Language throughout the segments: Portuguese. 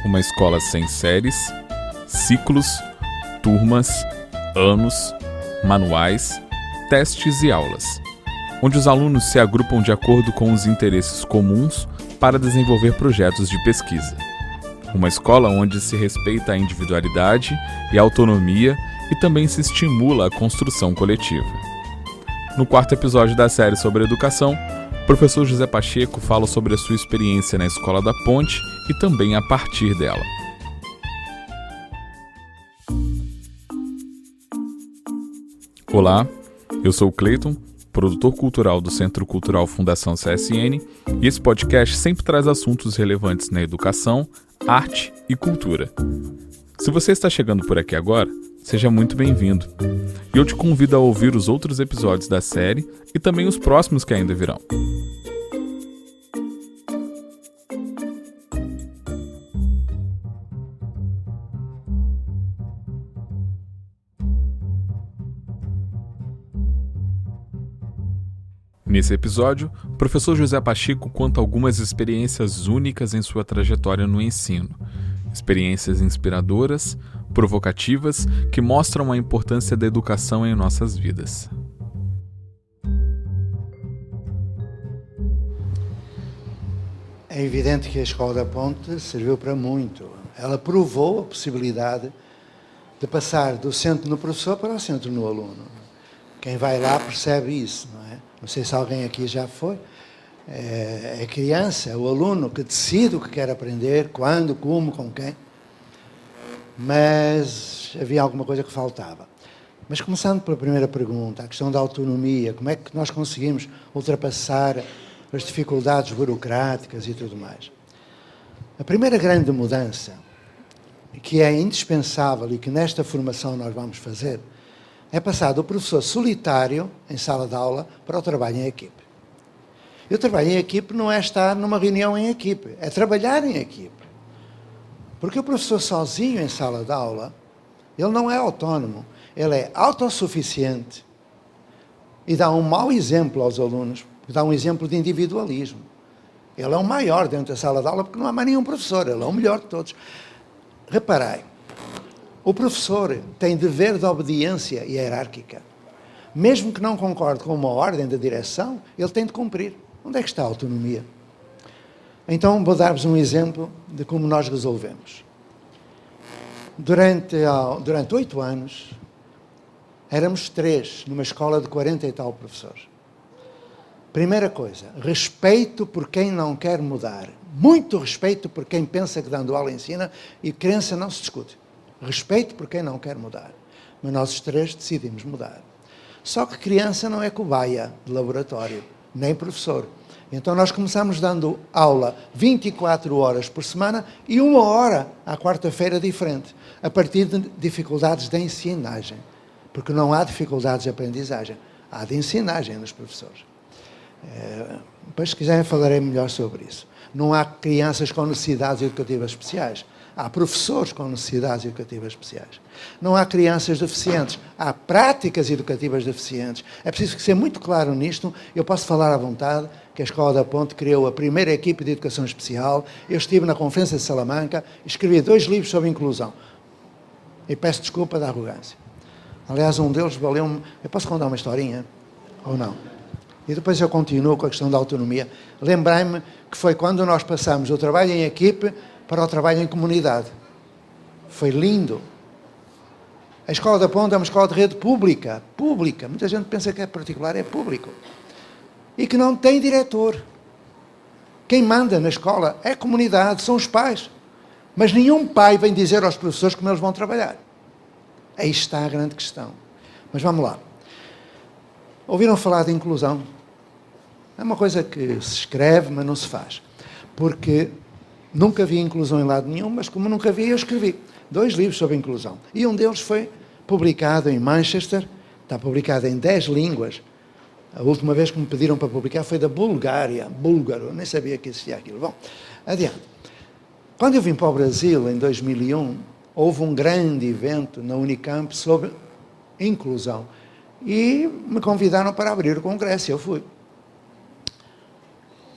Uma escola sem séries, ciclos, turmas, anos, manuais, testes e aulas, onde os alunos se agrupam de acordo com os interesses comuns para desenvolver projetos de pesquisa. Uma escola onde se respeita a individualidade e a autonomia e também se estimula a construção coletiva. No quarto episódio da série sobre educação, o professor José Pacheco fala sobre a sua experiência na Escola da Ponte e também a partir dela. Olá, eu sou o Cleiton, produtor cultural do Centro Cultural Fundação CSN, e esse podcast sempre traz assuntos relevantes na educação, arte e cultura. Se você está chegando por aqui agora, seja muito bem-vindo. E eu te convido a ouvir os outros episódios da série e também os próximos que ainda virão. Nesse episódio, o professor José Pacheco conta algumas experiências únicas em sua trajetória no ensino. Experiências inspiradoras, provocativas, que mostram a importância da educação em nossas vidas. É evidente que a Escola da Ponte serviu para muito. Ela provou a possibilidade de passar do centro no professor para o centro no aluno. Quem vai lá percebe isso, não é? Não sei se alguém aqui já foi. É a criança, é o aluno que decide o que quer aprender, quando, como, com quem. Mas havia alguma coisa que faltava. Mas começando pela primeira pergunta, a questão da autonomia, como é que nós conseguimos ultrapassar as dificuldades burocráticas e tudo mais. A primeira grande mudança, que é indispensável e que nesta formação nós vamos fazer, é passar do professor solitário em sala de aula para o trabalho em equipe. E o trabalho em equipe não é estar numa reunião em equipe, é trabalhar em equipe. Porque o professor sozinho em sala de aula, ele não é autónomo, ele é autossuficiente e dá um mau exemplo aos alunos, dá um exemplo de individualismo. Ele é o maior dentro da sala de aula porque não há mais nenhum professor, ele é o melhor de todos. Reparei, o professor tem dever de obediência hierárquica. Mesmo que não concorde com uma ordem da direção, ele tem de cumprir. Onde é que está a autonomia? Então, vou dar-vos um exemplo de como nós resolvemos. Durante 8 anos, éramos 3 numa escola de 40 e tal professores. Primeira coisa, respeito por quem não quer mudar. Muito respeito por quem pensa que dando aula ensina, e crença não se discute. Respeito por quem não quer mudar. Mas nós os 3 decidimos mudar. Só que criança não é cobaia de laboratório, nem professor. Então nós começamos dando aula 24 horas por semana e 1 hora à quarta-feira diferente, a partir de dificuldades de ensinagem. Porque não há dificuldades de aprendizagem, há de ensinagem nos professores. Depois, se quiserem, falarei melhor sobre isso. Não há crianças com necessidades educativas especiais. Há professores com necessidades educativas especiais. Não há crianças deficientes. Há práticas educativas deficientes. É preciso ser muito claro nisto. Eu posso falar à vontade que a Escola da Ponte criou a primeira equipe de educação especial. Eu estive na Conferência de Salamanca, escrevi 2 livros sobre inclusão. E peço desculpa da arrogância. Aliás, um deles valeu-me... Eu posso contar uma historinha? Ou não? E depois eu continuo com a questão da autonomia. Lembrei-me que foi quando nós passamos do trabalho em equipe para o trabalho em comunidade. Foi lindo. A Escola da Ponte é uma escola de rede pública. Pública. Muita gente pensa que é particular, é público. E que não tem diretor. Quem manda na escola é a comunidade, são os pais. Mas nenhum pai vem dizer aos professores como eles vão trabalhar. Aí está a grande questão. Mas vamos lá. Ouviram falar de inclusão? É uma coisa que se escreve, mas não se faz. Porque nunca vi inclusão em lado nenhum, mas como nunca vi, eu escrevi 2 livros sobre inclusão. E um deles foi publicado em Manchester, está publicado em 10 línguas. A última vez que me pediram para publicar foi da Bulgária, búlgaro, nem sabia que existia aquilo. Bom, adiante. Quando eu vim para o Brasil, em 2001, houve um grande evento na Unicamp sobre inclusão. E me convidaram para abrir o congresso, eu fui.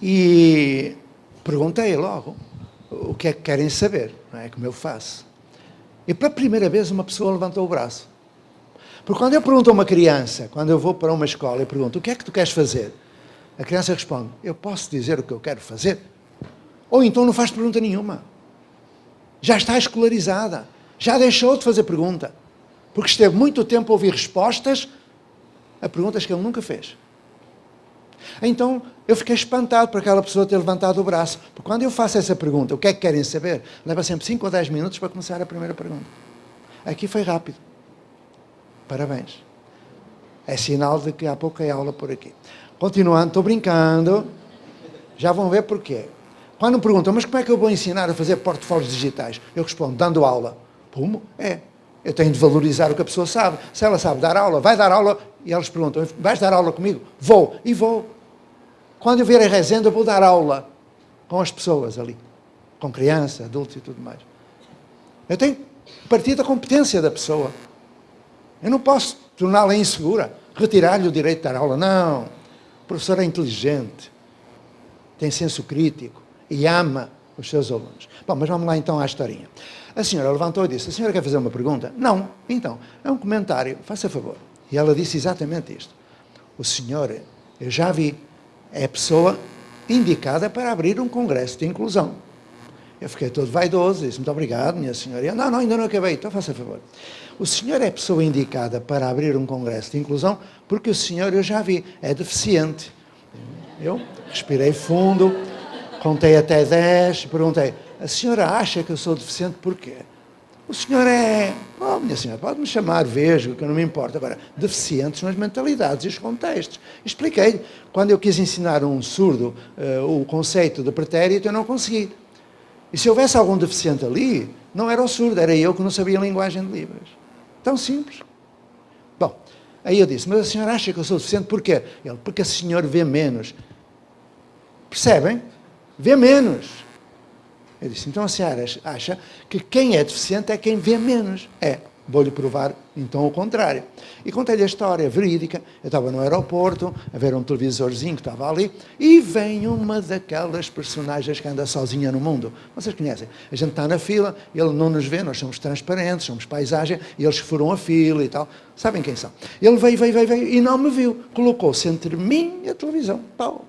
E perguntei logo, o que é que querem saber, não é? Como eu faço. E pela primeira vez uma pessoa levantou o braço. Porque quando eu pergunto a uma criança, quando eu vou para uma escola e pergunto, o que é que tu queres fazer? A criança responde, eu posso dizer o que eu quero fazer? Ou então não faz pergunta nenhuma. Já está escolarizada. Já deixou de fazer pergunta. Porque esteve muito tempo a ouvir respostas a perguntas que ele nunca fez. Então, eu fiquei espantado por aquela pessoa ter levantado o braço. Porque quando eu faço essa pergunta, o que é que querem saber? Leva sempre 5 ou 10 minutos para começar a primeira pergunta. Aqui foi rápido. Parabéns. É sinal de que há pouca aula por aqui. Continuando, estou brincando. Já vão ver porquê. Quando me perguntam, mas como é que eu vou ensinar a fazer portfólios digitais? Eu respondo, dando aula. Como? Eu tenho de valorizar o que a pessoa sabe. Se ela sabe dar aula, vai dar aula. E eles perguntam, vais dar aula comigo? Vou. E vou. Quando eu vier a Resende, eu vou dar aula com as pessoas ali. Com criança, adultos e tudo mais. Eu tenho que partir da competência da pessoa. Eu não posso torná-la insegura, retirar-lhe o direito de dar aula. Não. O professor é inteligente, tem senso crítico e ama os seus alunos. Bom, mas vamos lá então à historinha. A senhora levantou e disse, a senhora quer fazer uma pergunta? Não. Então, é um comentário, faça favor. E ela disse exatamente isto. O senhor, eu já vi, é a pessoa indicada para abrir um congresso de inclusão. Eu fiquei todo vaidoso, disse, muito obrigado, minha senhora. Eu, não, ainda não acabei, então faça favor. O senhor é a pessoa indicada para abrir um congresso de inclusão porque o senhor, eu já vi, é deficiente. Eu respirei fundo, contei até 10, perguntei, a senhora acha que eu sou deficiente porquê? O senhor é, minha senhora, pode-me chamar vesgo, que eu não me importa. Agora, deficientes nas mentalidades e os contextos. Expliquei. Quando eu quis ensinar a um surdo o conceito de pretérito, eu não consegui. E se houvesse algum deficiente ali, não era o surdo, era eu que não sabia a linguagem de Libras. Tão simples. Bom, aí eu disse, mas a senhora acha que eu sou deficiente porquê? Ele, porque a senhora vê menos. Percebem? Vê menos. Eu disse, então a senhora acha que quem é deficiente é quem vê menos. Vou-lhe provar então o contrário. E contei-lhe a história verídica. Eu estava no aeroporto, a ver um televisorzinho que estava ali, e vem uma daquelas personagens que anda sozinha no mundo. Vocês conhecem? A gente está na fila, ele não nos vê, nós somos transparentes, somos paisagem, e eles furam a fila e tal. Sabem quem são? Ele veio, e não me viu. Colocou-se entre mim e a televisão. Pau.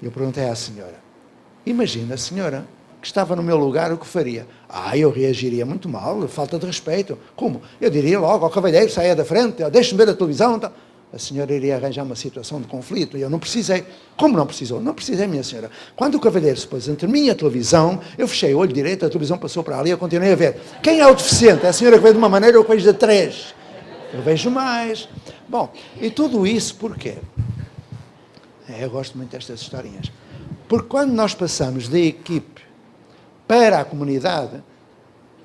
Eu perguntei à senhora, imagina, senhora, que estava no meu lugar, o que faria? Eu reagiria muito mal, falta de respeito. Como? Eu diria logo ao cavalheiro, saia da frente, deixe-me ver a televisão. Então. A senhora iria arranjar uma situação de conflito, e eu não precisei. Como não precisou? Não precisei, minha senhora. Quando o cavalheiro se pôs entre mim e a televisão, eu fechei o olho direito, a televisão passou para ali, eu continuei a ver. Quem é o deficiente? É a senhora que veio de uma maneira, eu vejo de 3. Eu vejo mais. Bom, e tudo isso porquê? Eu gosto muito destas historinhas. Porque quando nós passamos da equipe para a comunidade,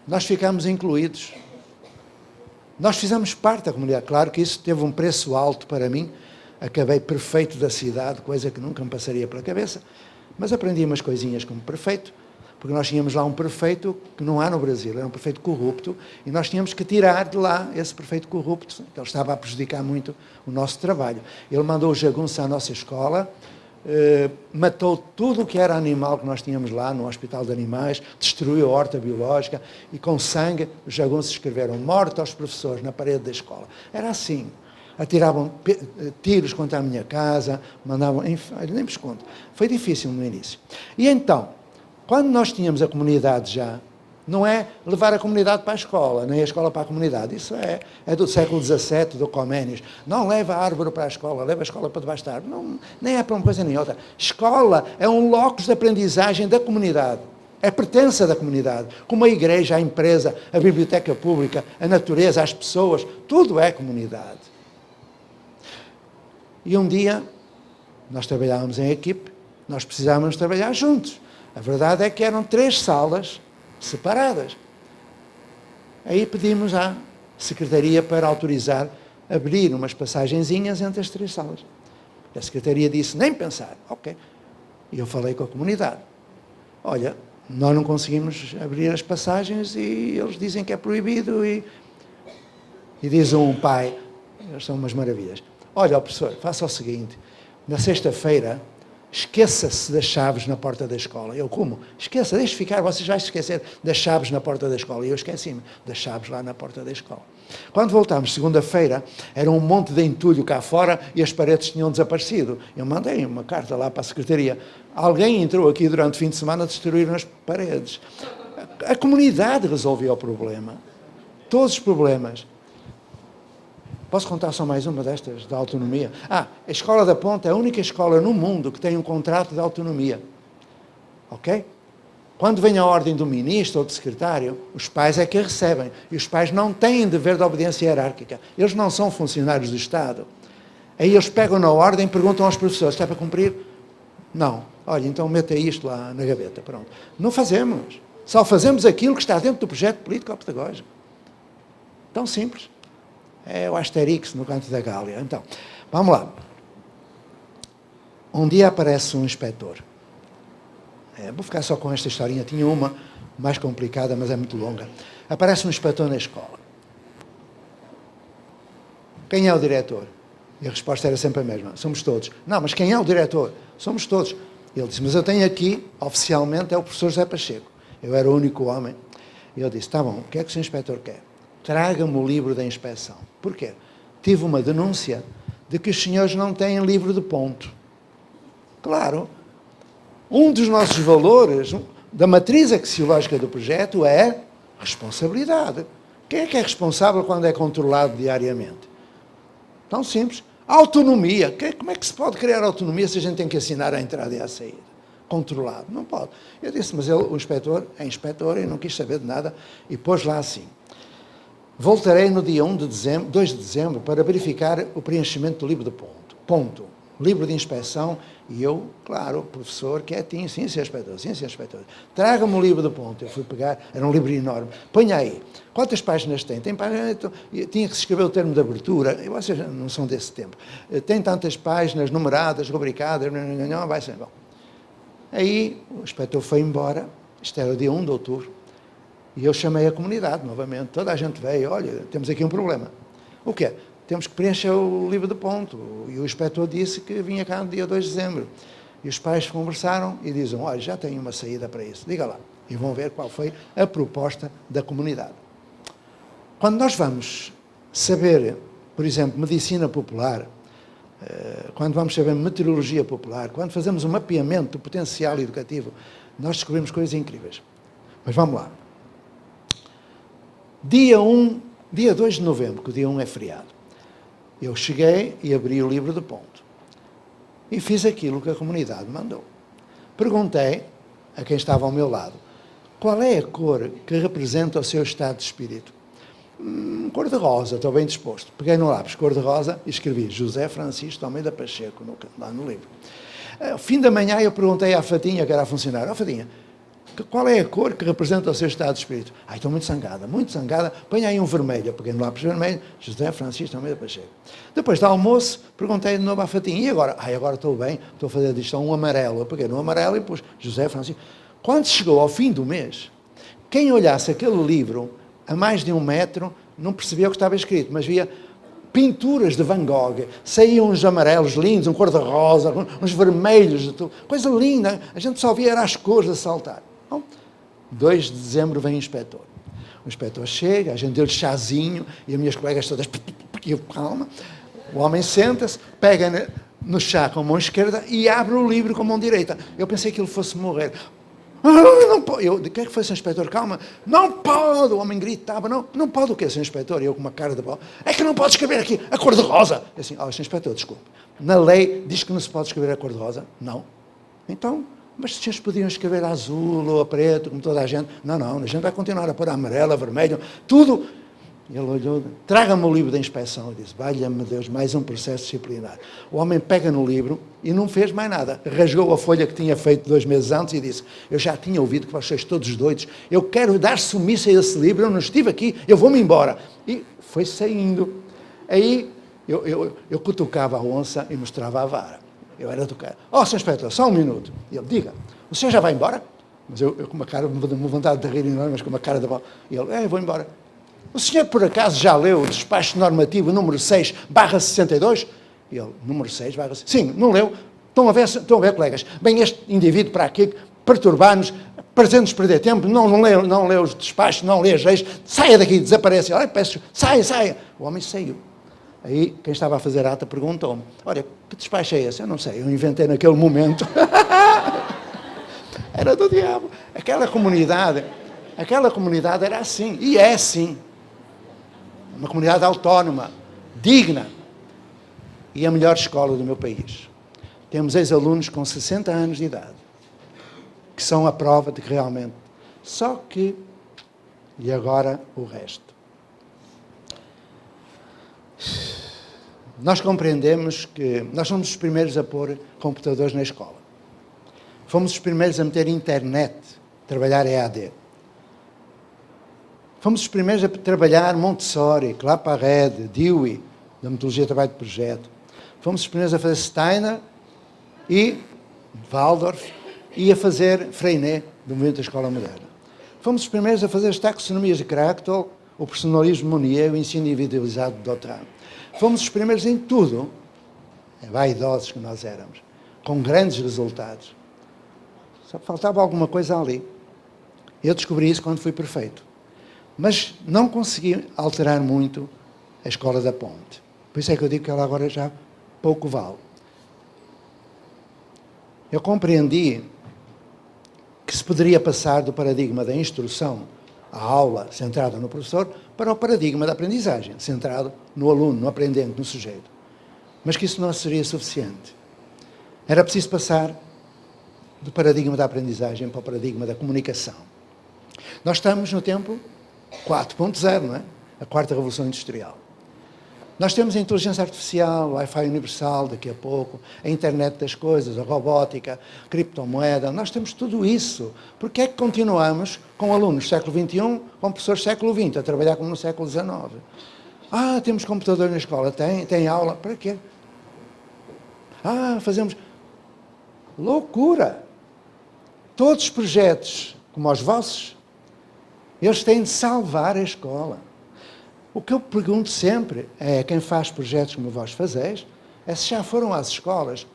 nós ficamos incluídos. Nós fizemos parte da comunidade. Claro que isso teve um preço alto para mim. Acabei prefeito da cidade, coisa que nunca me passaria pela cabeça. Mas aprendi umas coisinhas como prefeito, porque nós tínhamos lá um prefeito que não há no Brasil, era um prefeito corrupto, e nós tínhamos que tirar de lá esse prefeito corrupto, que ele estava a prejudicar muito o nosso trabalho. Ele mandou o jagunço à nossa escola, matou tudo o que era animal que nós tínhamos lá no Hospital de Animais, destruiu a horta biológica e com sangue os jagunços escreveram morte aos professores na parede da escola. Era assim. Atiravam tiros contra a minha casa, mandavam, enfim, nem vos conto. Foi difícil no início. E então, quando nós tínhamos a comunidade já, não é levar a comunidade para a escola, nem a escola para a comunidade. Isso é do século XVII, do Comênios. Não leva a árvore para a escola, leva a escola para debaixo da árvore. Não, nem é para uma coisa nem outra. Escola é um locus de aprendizagem da comunidade. É pertença da comunidade. Como a igreja, a empresa, a biblioteca pública, a natureza, as pessoas, tudo é comunidade. E um dia, nós trabalhávamos em equipe, nós precisávamos trabalhar juntos. A verdade é que eram 3 salas separadas. Aí pedimos à Secretaria para autorizar abrir umas passagenzinhas entre as 3 salas. A Secretaria disse, nem pensar. Ok. E eu falei com a comunidade. Olha, nós não conseguimos abrir as passagens e eles dizem que é proibido e diz um pai, eles são umas maravilhas. Olha, professor, faça o seguinte, na sexta-feira esqueça-se das chaves na porta da escola. Eu, como? Esqueça, deixe ficar, você vai se esquecer das chaves na porta da escola. E eu esqueci-me das chaves lá na porta da escola. Quando voltámos, segunda-feira, era um monte de entulho cá fora e as paredes tinham desaparecido. Eu mandei uma carta lá para a secretaria. Alguém entrou aqui durante o fim de semana a destruir as paredes. A comunidade resolveu o problema. Todos os problemas. Posso contar só mais uma destas, da autonomia? A Escola da Ponte é a única escola no mundo que tem um contrato de autonomia. Ok? Quando vem a ordem do ministro ou do secretário, os pais é que a recebem. E os pais não têm dever de obediência hierárquica. Eles não são funcionários do Estado. Aí eles pegam na ordem e perguntam aos professores, está para cumprir? Não. Olha, então meta isto lá na gaveta. Pronto. Não fazemos. Só fazemos aquilo que está dentro do projeto político ou pedagógico. Tão simples. É o Asterix no canto da Gália. Então, vamos lá. Um dia aparece um inspetor. Vou ficar só com esta historinha. Tinha uma mais complicada, mas é muito longa. Aparece um inspetor na escola. Quem é o diretor? E a resposta era sempre a mesma. Somos todos. Não, mas quem é o diretor? Somos todos. Ele disse, mas eu tenho aqui, oficialmente, é o professor José Pacheco. Eu era o único homem. E eu disse, está bom, o que é que o senhor inspetor quer? Traga-me o livro da inspeção. Porquê? Tive uma denúncia de que os senhores não têm livro de ponto. Claro. Um dos nossos valores, da matriz axiológica do projeto, é responsabilidade. Quem é responsável quando é controlado diariamente? Tão simples. Autonomia. Como é que se pode criar autonomia se a gente tem que assinar a entrada e a saída? Controlado. Não pode. Eu disse, mas ele, o inspetor é inspetor e não quis saber de nada e pôs lá assim. Voltarei no dia 2 de dezembro para verificar o preenchimento do livro de ponto. Ponto. Livro de inspeção e eu, claro, professor, quietinho, sim, senhor inspetor, sim, senhor inspetor. Traga-me o livro de ponto. Eu fui pegar, era um livro enorme. Ponha aí. Quantas páginas tem? Tem páginas, tinha que se escrever o termo de abertura, e vocês não são desse tempo. Tem tantas páginas numeradas, rubricadas, não vai ser bom. Aí o inspetor foi embora, isto era o dia 1 de outubro, e eu chamei a comunidade novamente, toda a gente veio, olha, temos aqui um problema. O quê? Temos que preencher o livro de ponto. E o inspetor disse que vinha cá no dia 2 de dezembro. E os pais conversaram e dizem, olha, já tenho uma saída para isso, diga lá. E vão ver qual foi a proposta da comunidade. Quando nós vamos saber, por exemplo, medicina popular, quando vamos saber meteorologia popular, quando fazemos um mapeamento do potencial educativo, nós descobrimos coisas incríveis. Mas vamos lá. Dia 2 de novembro, que o dia 1 é feriado, eu cheguei e abri o livro de ponto. E fiz aquilo que a comunidade mandou. Perguntei a quem estava ao meu lado, qual é a cor que representa o seu estado de espírito? Cor de rosa, estou bem disposto. Peguei no lápis cor de rosa e escrevi José Francisco Almeida Pacheco, lá no livro. Ao fim da manhã eu perguntei à Fatinha, que era a funcionária, Fatinha, qual é a cor que representa o seu estado de espírito? Estou muito zangada, põe aí um vermelho. Eu peguei no lápis vermelho, José Francisco Almeida Pacheco. Depois do almoço, perguntei de novo à Fatinha, e agora? Agora estou bem, estou a fazer disto um amarelo. Eu peguei no amarelo e pus José Francisco. Quando chegou ao fim do mês, quem olhasse aquele livro a mais de 1 metro, não percebia o que estava escrito, mas via pinturas de Van Gogh, saíam uns amarelos lindos, um cor-de-rosa, uns vermelhos, coisa linda, a gente só via era as cores a saltar. Bom, 2 de dezembro vem o inspetor. O inspetor chega, a gente deu-lhe chazinho, e as minhas colegas todas, calma, o homem senta-se, pega no chá com a mão esquerda e abre o livro com a mão direita. Eu pensei que ele fosse morrer. Não pode. Eu, o que é que foi, Sr. Inspetor? Calma. Não pode. O homem gritava. Não pode o quê, Sr. Inspetor? E eu com uma cara de pau. É que não pode escrever aqui a cor de rosa. Eu assim, Sr. Inspetor, desculpe. Na lei diz que não se pode escrever a cor de rosa? Não. Então, mas se vocês podiam escrever a azul ou a preto, como toda a gente. Não, a gente vai continuar a pôr a amarela, a vermelho, tudo. Ele olhou, traga-me o livro da inspeção. E disse, valha-me Deus, mais um processo disciplinar. O homem pega no livro e não fez mais nada. Rasgou a folha que tinha feito 2 meses antes e disse, eu já tinha ouvido que vocês todos doidos, eu quero dar sumiço a esse livro, eu não estive aqui, eu vou-me embora. E foi saindo. Aí eu cutucava a onça e mostrava a vara. Eu era do cara. Sr. Inspetor, só um minuto. E ele, diga, o senhor já vai embora? Mas eu com uma cara, uma vontade de rir enorme, mas com uma cara de pau. E ele, eu vou embora. O senhor, por acaso, já leu o despacho normativo número 6/62? E ele, número 6/62? Sim, não leu? Estão a ver, colegas? Vem este indivíduo para aqui, perturbar-nos, fazendo-nos perder tempo, não lê os despachos, não lê as leis, saia daqui, desaparece. Olha, peço, saia. O homem saiu. Aí, quem estava a fazer a ata perguntou-me, olha, que despacho é esse? Eu não sei, eu inventei naquele momento. Era do diabo. Aquela comunidade era assim, e é assim. Uma comunidade autónoma, digna, e a melhor escola do meu país. Temos ex-alunos com 60 anos de idade, que são a prova de que realmente... Só que... E agora o resto. Nós compreendemos que nós somos os primeiros a pôr computadores na escola. Fomos os primeiros a meter internet, trabalhar EAD. Fomos os primeiros a trabalhar Montessori, Claparede, Dewey, da metodologia de trabalho de projeto. Fomos os primeiros a fazer Steiner e Waldorf e a fazer Freinet, do movimento da escola moderna. Fomos os primeiros a fazer as taxonomias de Krachtol, o personalismo de Monnier, o ensino individualizado de Dautran. Fomos os primeiros em tudo, vaidosos que nós éramos, com grandes resultados. Só faltava alguma coisa ali. Eu descobri isso quando fui prefeito. Mas não consegui alterar muito a escola da Ponte. Por isso é que eu digo que ela agora já pouco vale. Eu compreendi que se poderia passar do paradigma da instrução, a aula centrada no professor, para o paradigma da aprendizagem, centrado no aluno, no aprendente, no sujeito. Mas que isso não seria suficiente. Era preciso passar do paradigma da aprendizagem para o paradigma da comunicação. Nós estamos no tempo 4.0, não é? A quarta revolução industrial. Nós temos a inteligência artificial, o Wi-Fi universal daqui a pouco, a internet das coisas, a robótica, a criptomoeda, nós temos tudo isso. Porque é que continuamos com alunos do século XXI, com professores do século XX, a trabalhar como no século XIX? Temos computador na escola, tem aula, para quê? Fazemos... Loucura! Todos os projetos, como os vossos, eles têm de salvar a escola. O que eu pergunto sempre é a quem faz projetos como vós fazeis, é se já foram às escolas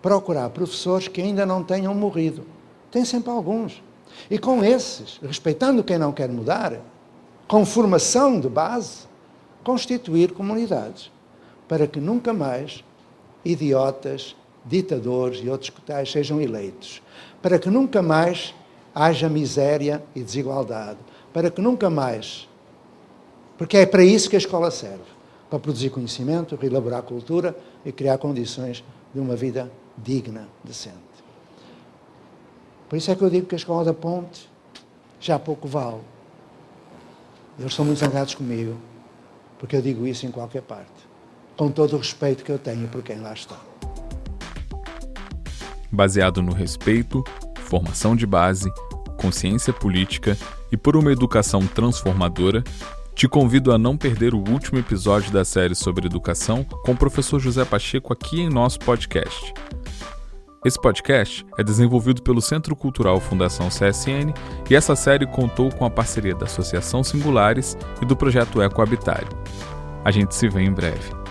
procurar professores que ainda não tenham morrido. Tem sempre alguns. E com esses, respeitando quem não quer mudar, com formação de base, constituir comunidades, para que nunca mais idiotas, ditadores e outros que tais sejam eleitos, para que nunca mais haja miséria e desigualdade, para que nunca mais... Porque é para isso que a escola serve, para produzir conhecimento, reelaborar cultura e criar condições de uma vida digna, decente. Por isso é que eu digo que a escola da Ponte já pouco vale. Eles são muito zangados comigo, porque eu digo isso em qualquer parte, com todo o respeito que eu tenho por quem lá está. Baseado no respeito, formação de base, consciência política e por uma educação transformadora, te convido a não perder o último episódio da série sobre educação com o professor José Pacheco aqui em nosso podcast. Esse podcast é desenvolvido pelo Centro Cultural Fundação CSN e essa série contou com a parceria da Associação Singulares e do projeto Ecohabitário. A gente se vê em breve.